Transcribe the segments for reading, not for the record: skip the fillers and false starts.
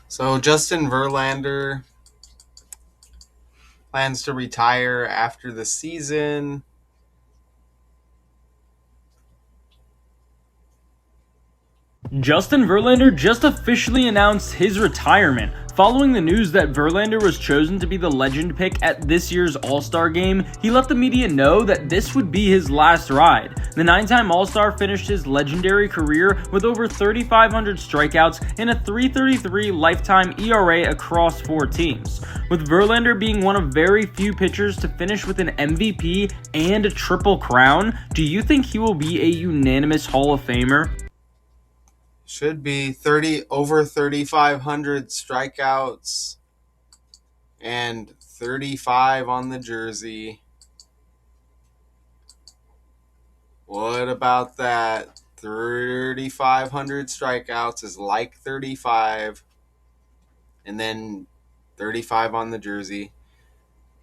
So Justin Verlander plans to retire after the season. Justin Verlander just officially announced his retirement. Following the news that Verlander was chosen to be the legend pick at this year's All-Star game, he let the media know that this would be his last ride. The 9-time All-Star finished his legendary career with over 3,500 strikeouts and a 3.33 lifetime ERA across 4 teams. With Verlander being one of very few pitchers to finish with an MVP and a triple crown, do you think he will be a unanimous Hall of Famer? Should be 30 over 3,500 strikeouts and 35 on the jersey. What about that? 3,500 strikeouts is like 35, and then 35 on the jersey.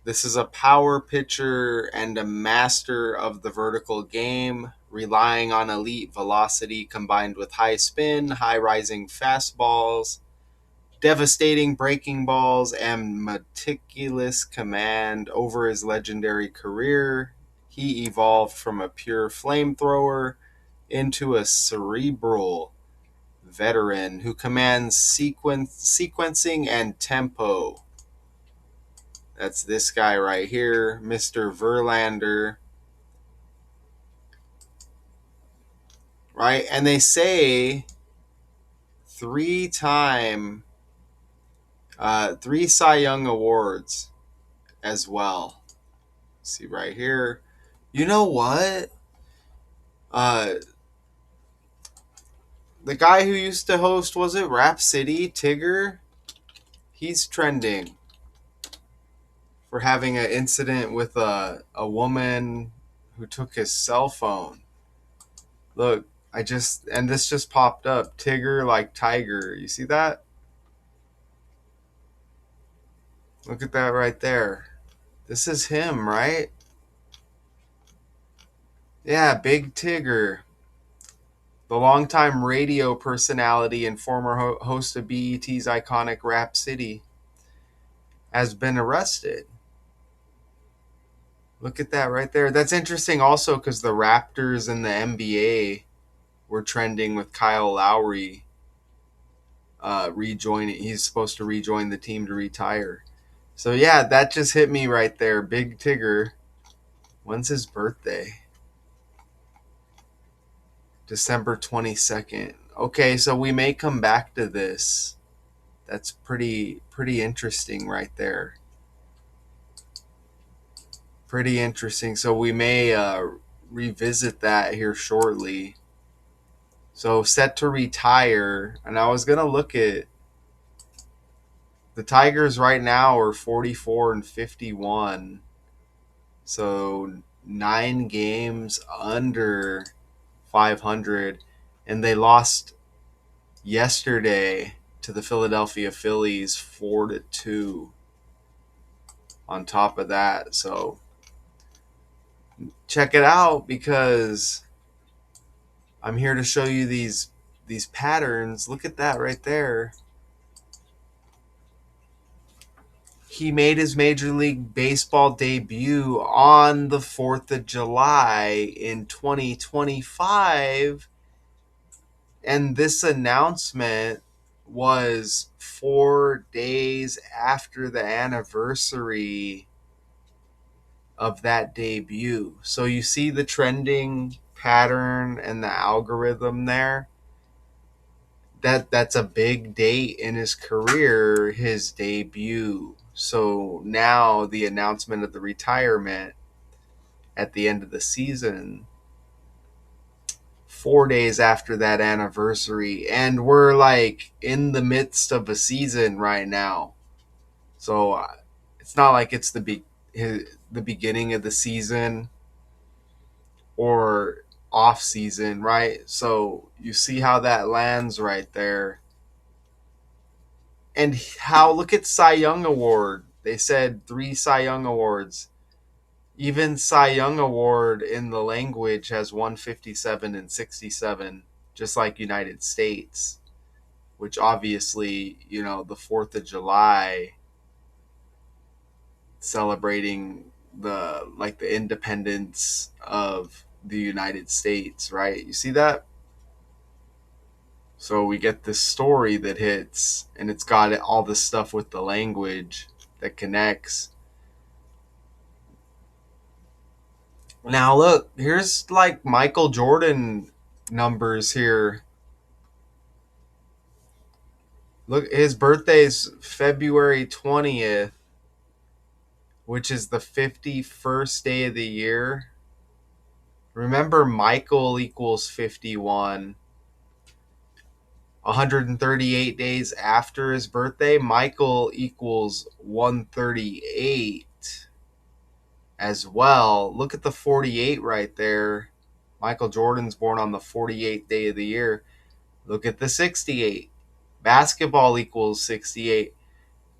This is a power pitcher and a master of the vertical game, relying on elite velocity combined with high spin, high rising fastballs, devastating breaking balls, and meticulous command over his legendary career. He evolved from a pure flamethrower into a cerebral veteran who commands sequencing and tempo. That's this guy right here, Mr. Verlander. Right? And they say three Cy Young awards as well. See right here. You know what? Uh, the guy who used to host, was it Rap City, Tigger? He's trending for having an incident with a woman who took his cell phone. Look, and this just popped up. Tigger like tiger. You see that? Look at that right there. This is him, right? Yeah, Big Tigger. The longtime radio personality and former host of BET's iconic Rap City has been arrested. Look at that right there. That's interesting also because the Raptors in the NBA were trending with Kyle Lowry rejoining. He's supposed to rejoin the team to retire. So yeah, that just hit me right there. Big Tigger. When's his birthday? December 22nd. Okay, so we may come back to this. That's pretty interesting right there. Pretty interesting. So we may revisit that here shortly. So set to retire, and I was gonna look at the Tigers right now are 44-51. So 9 games under 500, and they lost yesterday to the Philadelphia Phillies 4-2. On top of that, so check it out because I'm here to show you these patterns. Look at that right there. He made his Major League Baseball debut on the 4th of July in 2025. And this announcement was 4 days after the anniversary of that debut. So you see the trending pattern and the algorithm there. That's a big date in his career, his debut. So now the announcement of the retirement at the end of the season, 4 days after that anniversary, and we're like in the midst of a season right now. So it's not like it's the beginning of the season or off season, right? So you see how that lands right there. And how, look at Cy Young Award. They said 3 Cy Young Awards. Even Cy Young Award in the language has 157 and 67, just like United States, which obviously, the 4th of July celebrating the independence of the United States, right? You see that? So we get this story that hits, and it's got all this stuff with the language that connects. Now look, here's like Michael Jordan numbers here. Look, his birthday's February 20th, which is the 51st day of the year. Remember, Michael equals 51. 138 days after his birthday, Michael equals 138 as well. Look at the 48 right there. Michael Jordan's born on the 48th day of the year. Look at the 68. Basketball equals 68.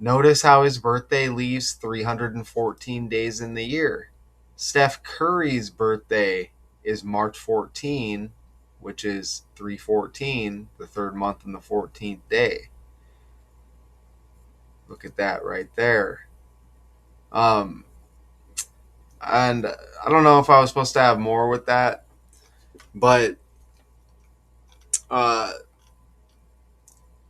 Notice how his birthday leaves 314 days in the year. Steph Curry's birthday is March 14, which is 314, the third month and the 14th day. Look at that right there. Um, and I don't know if I was supposed to have more with that, but uh,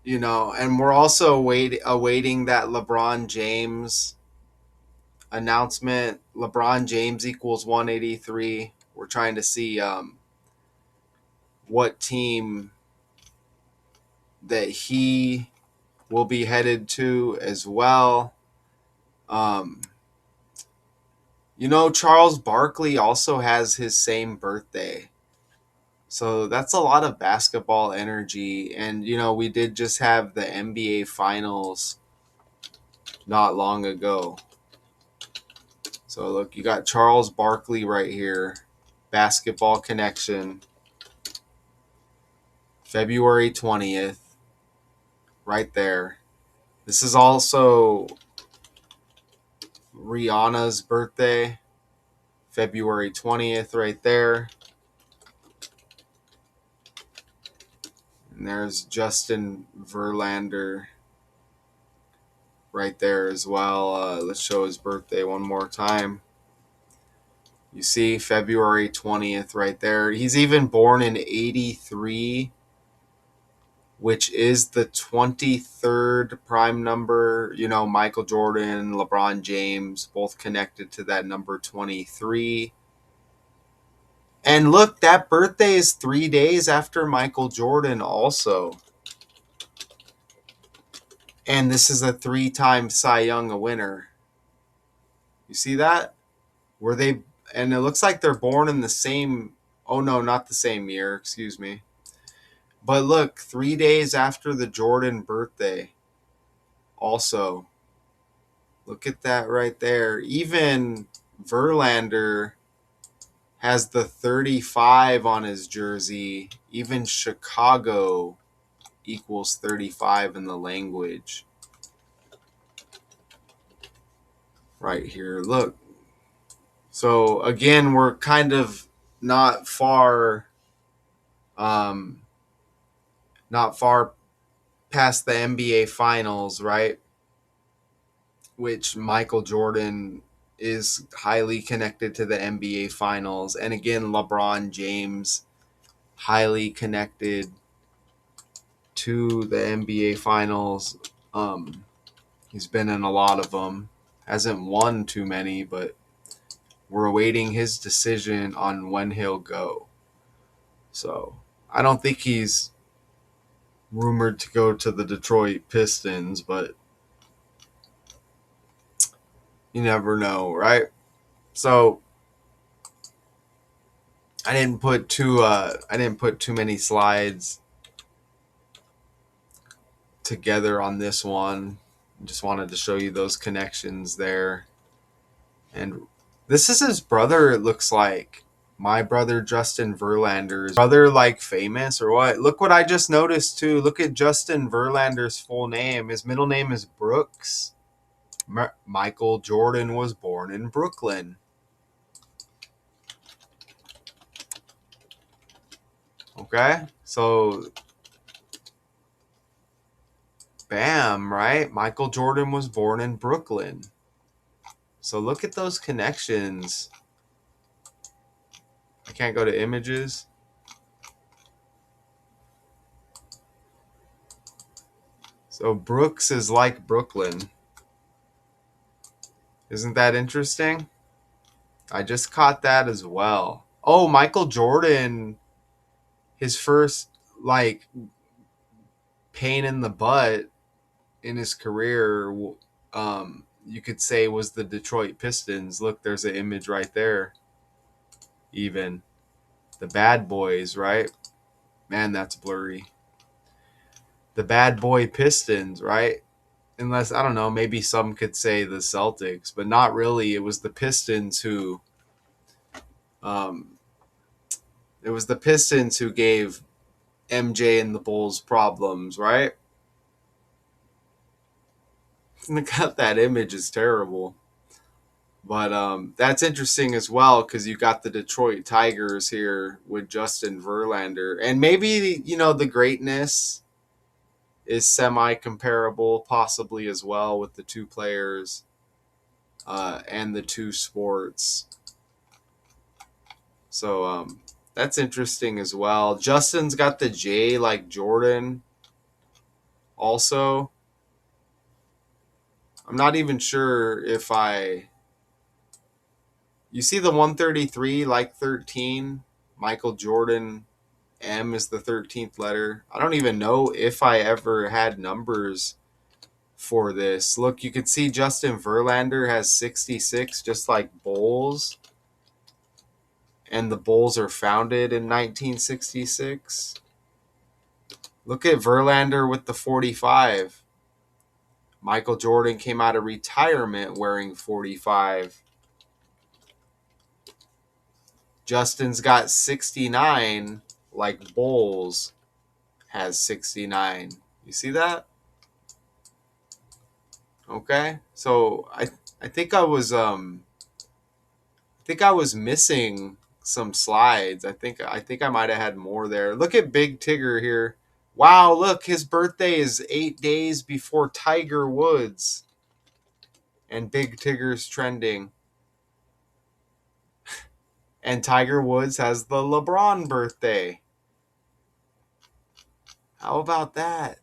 and we're also awaiting that LeBron James announcement. LeBron James equals 183. We're trying to see what team that he will be headed to as well. Um, Charles Barkley also has his same birthday. So that's a lot of basketball energy. And, we did just have the NBA Finals not long ago. So, look, you got Charles Barkley right here. Basketball connection. February 20th. Right there. This is also Rihanna's birthday. February 20th right there. And there's Justin Verlander right there as well. Let's show his birthday one more time. You see February 20th right there. He's even born in 83, which is the 23rd prime number. Michael Jordan, LeBron James, both connected to that number 23. And look, that birthday is 3 days after Michael Jordan also. And this is a 3-time Cy Young winner. You see that? Were they? And it looks like they're born in the same. Oh no, not the same year. Excuse me. But look, 3 days after the Jordan birthday. Also, look at that right there. Even Verlander has the 35 on his jersey. Even Chicago equals 35 in the language. Right here. Look. So again, we're kind of not far not far past the NBA finals, right? Which Michael Jordan is highly connected to the NBA finals. And again, LeBron James highly connected to the NBA finals. He's been in a lot of them. Hasn't won too many, but we're awaiting his decision on when he'll go. So I don't think he's rumored to go to the Detroit Pistons, but you never know, right? So I didn't put too many slides together on this one. Just wanted to show you those connections there. And this is his brother, it looks like. My brother Justin Verlander. Is brother like famous or what? Look what I just noticed too. Look at Justin Verlander's full name. His middle name is Brooks. Michael Jordan was born in Brooklyn. Okay? So Bam, right? Michael Jordan was born in Brooklyn. So look at those connections. I can't go to images. So Brooks is like Brooklyn. Isn't that interesting? I just caught that as well. Oh, Michael Jordan, his first like pain in the butt in his career, you could say was the Detroit Pistons. Look, there's an image right there. Even the Bad Boys, right? Man, that's blurry. The Bad Boy Pistons, right? Unless I don't know, maybe some could say the Celtics, but not really. It was the Pistons who, um, it was the Pistons who gave MJ and the Bulls problems, right? Look at that image is terrible. But that's interesting as well because you got the Detroit Tigers here with Justin Verlander, and maybe the greatness is semi comparable, possibly as well with the two players and the two sports. So that's interesting as well. Justin's got the J like Jordan. Also, I'm not even sure if I. You see the 133 like 13, Michael Jordan. M is the 13th letter. I don't even know if I ever had numbers for this. Look, you can see Justin Verlander has 66, just like Bulls. And the Bulls are founded in 1966. Look at Verlander with the 45. Michael Jordan came out of retirement wearing 45. Justin's got 69, like Bulls has 69. You see that? Okay. So I think I was missing some slides. I think I might have had more there. Look at Big Tigger here. Wow, look, his birthday is 8 days before Tiger Woods. And Big Tigger's trending. And Tiger Woods has the LeBron birthday. How about that?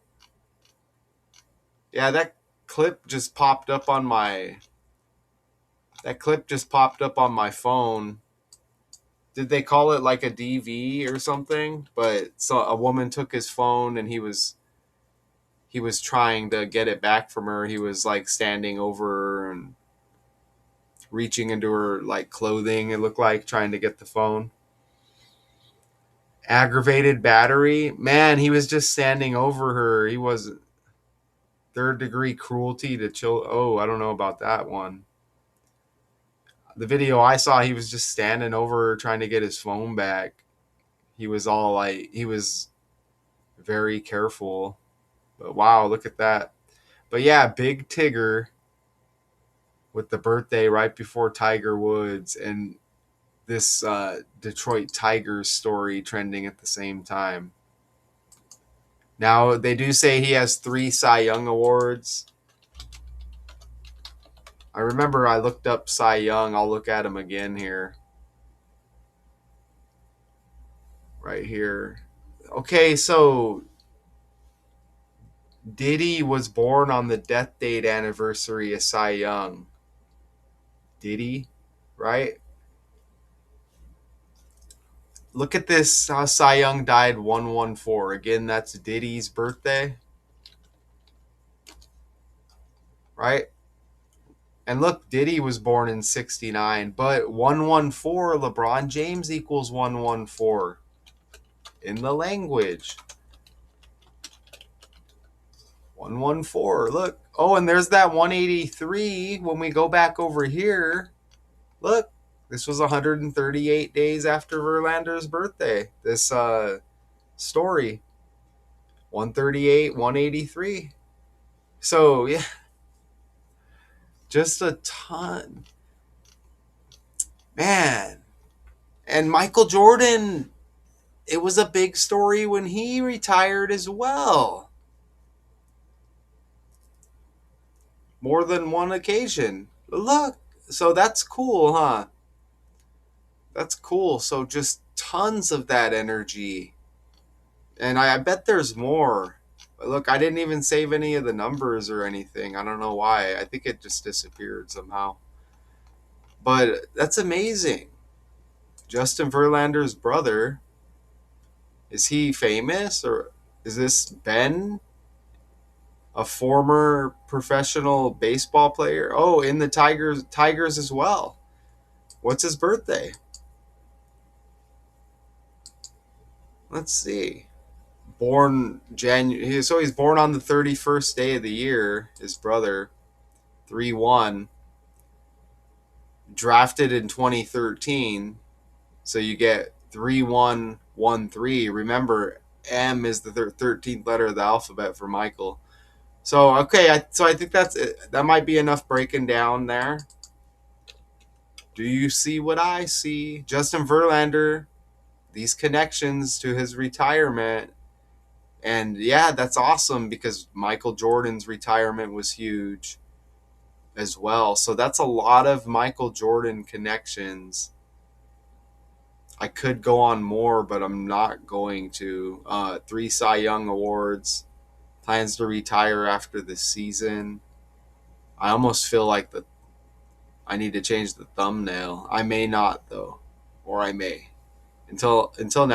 Yeah, clip just popped up on my phone. Did they call it like a DV or something? But so a woman took his phone and he was trying to get it back from her. He was like standing over her and reaching into her like clothing, it looked like, trying to get the phone. Aggravated battery. Man, he was just standing over her. He was third degree cruelty to chill. Oh, I don't know about that one. The video I saw, he was just standing over her trying to get his phone back. He was very careful. But wow, look at that. But yeah, Big Tigger with the birthday right before Tiger Woods and this Detroit Tigers story trending at the same time. Now, they do say he has 3 Cy Young awards. I remember I looked up Cy Young. I'll look at him again here. Right here. Okay, so Diddy was born on the death date anniversary of Cy Young. Diddy, right? Look at this. How Cy Young died 114. Again, that's Diddy's birthday. Right? And look, Diddy was born in 69, but 114, LeBron James equals 114 in the language. 114. Look. Oh, and there's that 183 when we go back over here. Look, this was 138 days after Verlander's birthday. This story. 138, 183. So, yeah, just a ton. Man. And Michael Jordan, it was a big story when he retired as well. more than one occasion. Look, so that's cool, huh? That's cool. So just tons of that energy. And I bet there's more. Look, I didn't even save any of the numbers or anything. I don't know why. I think it just disappeared somehow. But that's amazing. Justin Verlander's brother, is he famous or is this Ben, a former professional baseball player? Oh, in the Tigers as well. What's his birthday? Let's see. Born January, so he's born on the 31st day of the year. His brother, 3-1, drafted in 2013. So you get 3-1-1-3. Remember, M is the 13th letter of the alphabet for Michael. So okay, so I think that might be enough breaking down there. Do you see what I see? Justin Verlander, these connections to his retirement. And yeah, that's awesome because Michael Jordan's retirement was huge as well. So that's a lot of Michael Jordan connections. I could go on more, but I'm not going to. 3 Cy Young Awards, plans to retire after the season. I almost feel like I need to change the thumbnail. I may not though, or I may. Until now.